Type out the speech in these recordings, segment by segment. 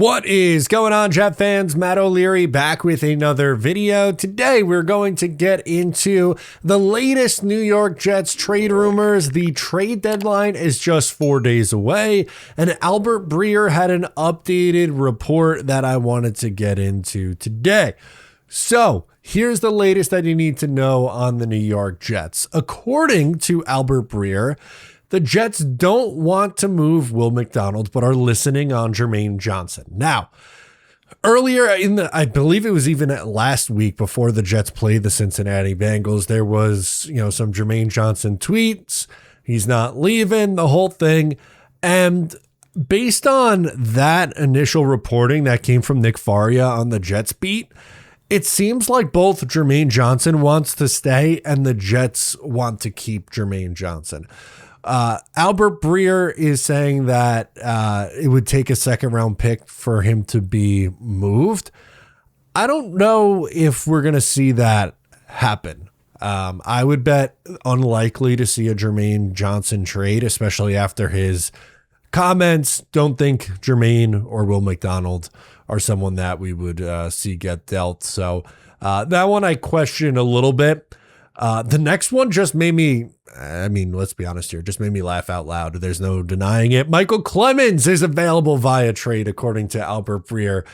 What is going on, Jet fans? Matt O'Leary back with another video. Today, we're going to get into the latest New York Jets trade rumors. The trade deadline is just 4 days away, and Albert Breer had an updated report that I wanted to get into today. So, here's the latest that you need to know on the New York Jets. According to Albert Breer, the Jets don't want to move Will McDonald, but are listening on Jermaine Johnson. Now, earlier I believe it was even last week before the Jets played the Cincinnati Bengals, there was, some Jermaine Johnson tweets. He's not leaving, the whole thing. And based on that initial reporting that came from Nick Faria on the Jets beat, it seems like both Jermaine Johnson wants to stay and the Jets want to keep Jermaine Johnson. Albert Breer is saying that it would take a second round pick for him to be moved. I don't know if we're going to see that happen. I would bet unlikely to see a Jermaine Johnson trade, especially after his comments. Don't think Jermaine or Will McDonald are someone that we would see get dealt. So that one I question a little bit. The next one just made me, let's be honest here, just made me laugh out loud. There's no denying it. Michael Clemens is available via trade, according to Albert Breer.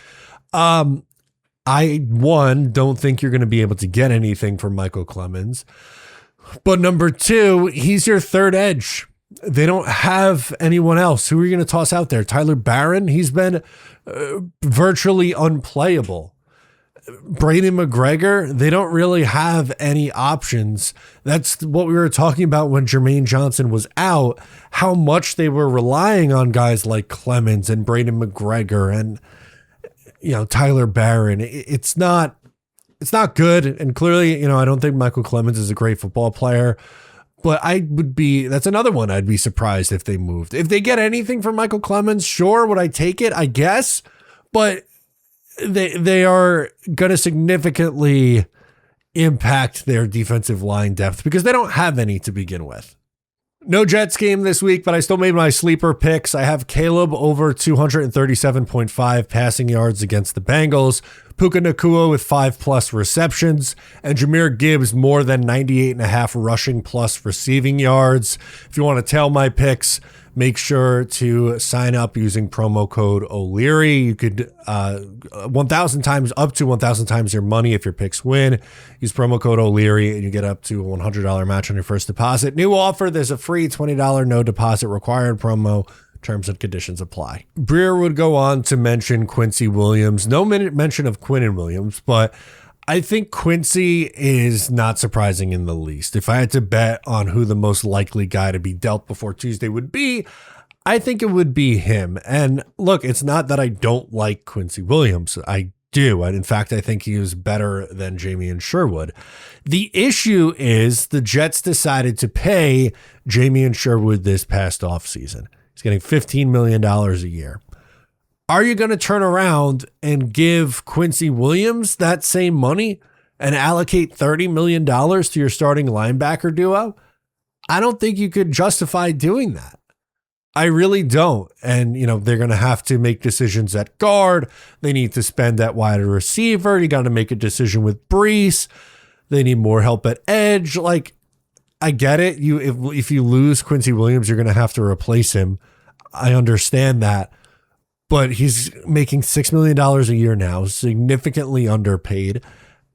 I don't think you're going to be able to get anything from Michael Clemens. But number two, he's your third edge. They don't have anyone else. Who are you going to toss out there? Tyler Barron? He's been virtually unplayable. Braden McGregor, they don't really have any options. That's what we were talking about when Jermaine Johnson was out, how much they were relying on guys like Clemens and Braden McGregor and, Tyler Barron. It's not good. And clearly, I don't think Michael Clemens is a great football player, but that's another one I'd be surprised if they moved. If they get anything from Michael Clemens, sure, would I take it? I guess, but they are going to significantly impact their defensive line depth because they don't have any to begin with. No Jets game this week, but I still made my sleeper picks. I have Caleb over 237.5 passing yards against the Bengals, Puka Nacua with 5+ receptions, and Jahmyr Gibbs more than 98.5 rushing plus receiving yards. If you want to tell my picks, make sure to sign up using promo code O'Leary. You could 1,000 times, up to 1,000 times your money if your picks win. Use promo code O'Leary and you get up to a $100 match on your first deposit. New offer, there's a free $20 no deposit required promo. Terms and conditions apply. Breer would go on to mention Quincy Williams. No mention of Quinnen Williams, but I think Quincy is not surprising in the least. If I had to bet on who the most likely guy to be dealt before Tuesday would be, I think it would be him. And look, it's not that I don't like Quincy Williams. I do. And in fact, I think he is better than Jamie Sherwood. The issue is the Jets decided to pay Jamie Sherwood this past offseason. He's getting $15 million a year. Are you going to turn around and give Quincy Williams that same money and allocate $30 million to your starting linebacker duo? I don't think you could justify doing that. I really don't. And, they're going to have to make decisions at guard. They need to spend at wide receiver. You got to make a decision with Brees. They need more help at edge. I get it. If you lose Quincy Williams, you're going to have to replace him. I understand that. But he's making $6 million a year now, significantly underpaid,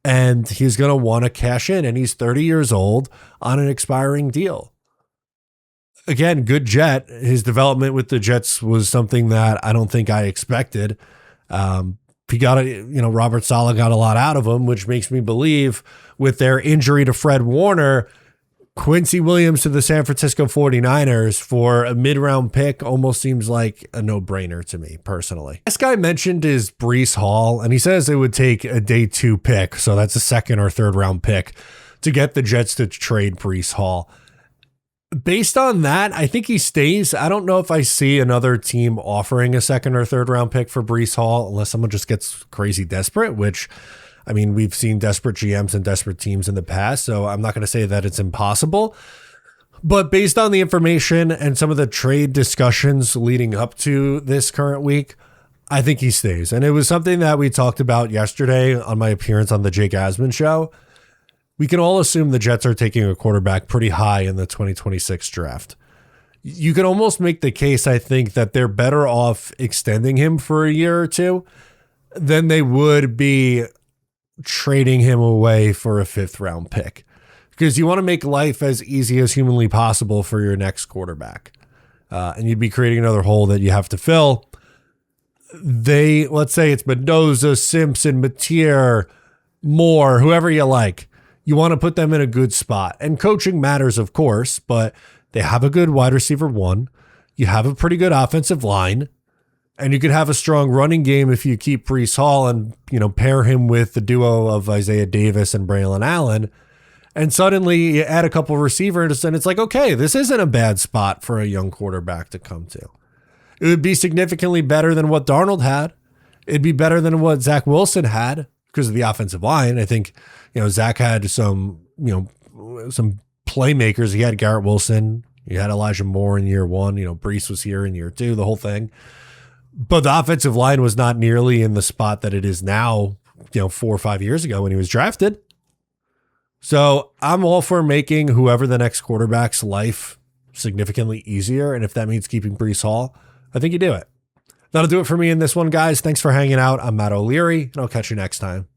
and he's going to want to cash in, and he's 30 years old on an expiring deal. Again, good Jet. His development with the Jets was something that I don't think I expected. He got Robert Saleh got a lot out of him, which makes me believe with their injury to Fred Warner, Quincy Williams to the San Francisco 49ers for a mid-round pick almost seems like a no-brainer to me, personally. This guy mentioned is Breece Hall, and he says it would take a day 2 pick, so that's a second or third round pick, to get the Jets to trade Breece Hall. Based on that, I think he stays. I don't know if I see another team offering a second or third round pick for Breece Hall unless someone just gets crazy desperate, which we've seen desperate GMs and desperate teams in the past, so I'm not going to say that it's impossible. But based on the information and some of the trade discussions leading up to this current week, I think he stays. And it was something that we talked about yesterday on my appearance on the Jake Asman show. We can all assume the Jets are taking a quarterback pretty high in the 2026 draft. You could almost make the case, I think, that they're better off extending him for a year or two than they would be trading him away for a 5th round pick. Because you want to make life as easy as humanly possible for your next quarterback. And you'd be creating another hole that you have to fill. Let's say it's Mendoza, Simpson, Matier, Moore, whoever you like. You want to put them in a good spot. And coaching matters, of course, but they have a good wide receiver 1. You have a pretty good offensive line. And you could have a strong running game if you keep Breece Hall and, pair him with the duo of Isaiah Davis and Braylon Allen. And suddenly you add a couple receivers and it's like, okay, this isn't a bad spot for a young quarterback to come to. It would be significantly better than what Darnold had. It'd be better than what Zach Wilson had because of the offensive line. I think, Zach had some playmakers. He had Garrett Wilson. He had Elijah Moore in year 1. Breece was here in year 2, the whole thing. But the offensive line was not nearly in the spot that it is now, 4 or 5 years ago when he was drafted. So I'm all for making whoever the next quarterback's life significantly easier. And if that means keeping Breece Hall, I think you do it. That'll do it for me in this one, guys. Thanks for hanging out. I'm Matt O'Leary, and I'll catch you next time.